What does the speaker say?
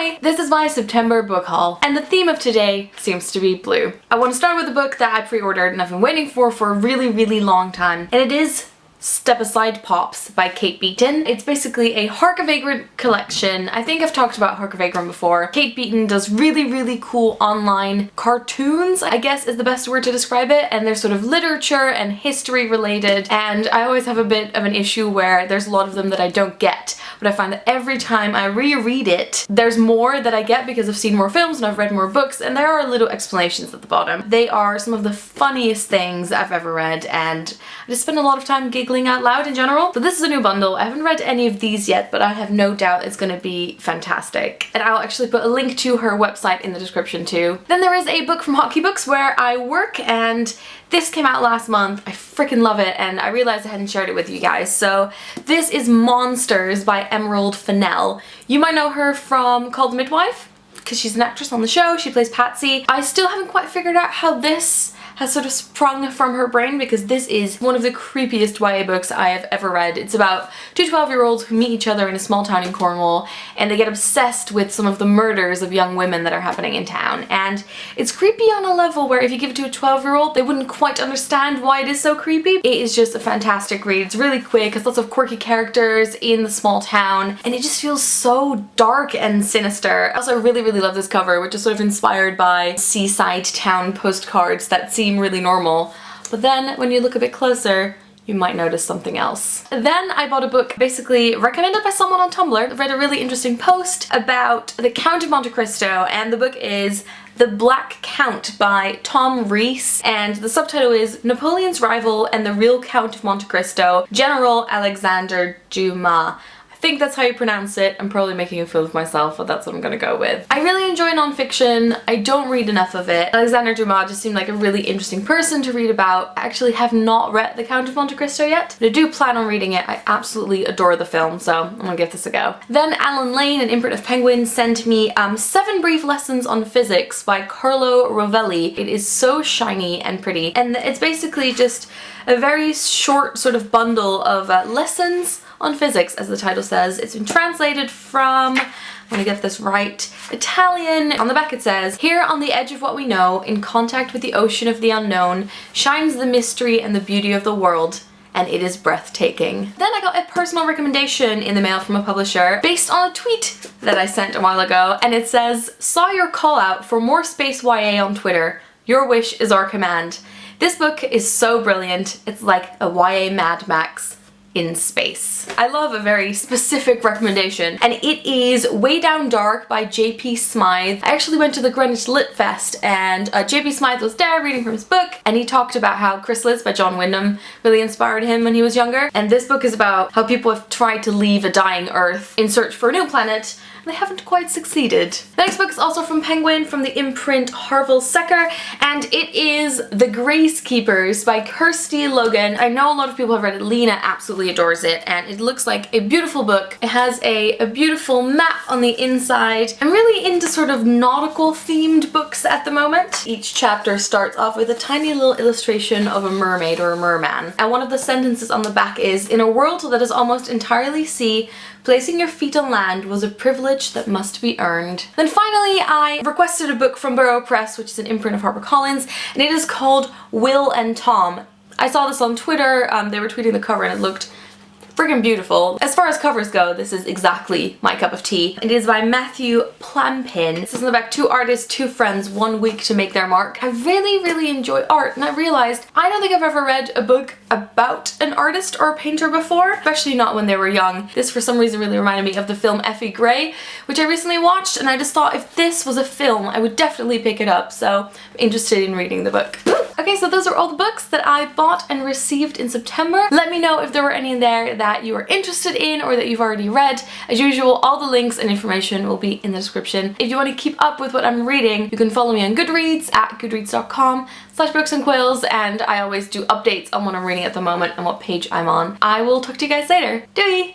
Hi, this is my September book haul, and the theme of today seems to be blue. I want to start with a book that I pre-ordered and I've been waiting for a really long time, and it is Step Aside Pops by Kate Beaton. It's basically a Hark a Vagrant collection. I think I've talked about Hark a Vagrant before. Kate Beaton does really cool online cartoons, I guess is the best word to describe it, and they're sort of literature and history related, and I always have a bit of an issue where there's a lot of them that I don't get, but I find that every time I reread it, there's more that I get because I've seen more films and I've read more books, and there are little explanations at the bottom. They are some of the funniest things I've ever read, and I just spend a lot of time giggling out loud in general. So this is a new bundle. I haven't read any of these yet, but I have no doubt it's going to be fantastic. And I'll actually put a link to her website in the description too. Then there is a book from Hotkey Books where I work, and this came out last month. I freaking love it, and I realized I hadn't shared it with you guys. So this is Monsters by Fennell. You might know her from Called the Midwife, because she's an actress on the show. She plays Patsy. I still haven't quite figured out how this has sort of sprung from her brain, because this is one of the creepiest YA books I have ever read. It's about two 12-year-olds who meet each other in a small town in Cornwall, and they get obsessed with some of the murders of young women that are happening in town. And it's creepy on a level where if you give it to a 12-year-old, they wouldn't quite understand why it is so creepy. It is just a fantastic read. It's really quick, it's lots of quirky characters in the small town, and it just feels so dark and sinister. I also really love this cover, which is sort of inspired by seaside town postcards that seem really normal, but then when you look a bit closer, you might notice something else. Then I bought a book basically recommended by someone on Tumblr. I read a really interesting post about the Count of Monte Cristo, and the book is The Black Count by Tom Reiss, and the subtitle is Napoleon's Rival and the Real Count of Monte Cristo, General Alexander Dumas. I think that's how you pronounce it. I'm probably making a fool of myself, but that's what I'm gonna go with. I really enjoy nonfiction. I don't read enough of it. Alexander Dumas just seemed like a really interesting person to read about. I actually have not read The Count of Monte Cristo yet, but I do plan on reading it. I absolutely adore the film, so I'm gonna give this a go. Then Alan Lane, an imprint of Penguin, sent me 7 Brief Lessons on Physics by Carlo Rovelli. It is so shiny and pretty, and it's basically just a very short sort of bundle of lessons on physics, as the title says. It's been translated from, I'm gonna get this right, Italian. On the back it says, "Here on the edge of what we know, in contact with the ocean of the unknown, shines the mystery and the beauty of the world, and it is breathtaking." Then I got a personal recommendation in the mail from a publisher based on a tweet that I sent a while ago, and it says, "Saw your call out for more space YA on Twitter. Your wish is our command." This book is so brilliant. It's like a YA Mad Max in space. I love a very specific recommendation, and it is Way Down Dark by J.P. Smythe. I actually went to the Greenwich Lit Fest, and J.P. Smythe was there reading from his book, and he talked about how Chrysalis by John Wyndham really inspired him when he was younger. And this book is about how people have tried to leave a dying Earth in search for a new planet, and they haven't quite succeeded. The next book is also from Penguin, from the imprint Harville Secker, and it is The Gracekeepers by Kirsty, Logan. I know a lot of people have read it. Lena absolutely adores it, and it looks like a beautiful book. It has a beautiful map on the inside. I'm really into sort of nautical themed books at the moment. Each chapter starts off with a tiny little illustration of a mermaid or a merman, and one of the sentences on the back is, "In a world that is almost entirely sea, placing your feet on land was a privilege that must be earned." Then finally I requested a book from Burrow Press, which is an imprint of HarperCollins, and it is called Will and Tom. I saw this on Twitter. They were tweeting the cover and it looked friggin' beautiful. As far as covers go, this is exactly my cup of tea. It is by Matthew Plampin. It says on the back, "Two artists, two friends, 1 week to make their mark." I really enjoy art, and I realized I don't think I've ever read a book about an artist or a painter before, especially not when they were young. This for some reason really reminded me of the film Effie Gray, which I recently watched, and I just thought if this was a film, I would definitely pick it up, so I'm interested in reading the book. Okay, so those are all the books that I bought and received in September. Let me know if there were any in there that you are interested in or that you've already read. As usual, all the links and information will be in the description. If you want to keep up with what I'm reading, you can follow me on Goodreads at goodreads.com/booksandquills, and I always do updates on what I'm reading at the moment and what page I'm on. I will talk to you guys later. Doei!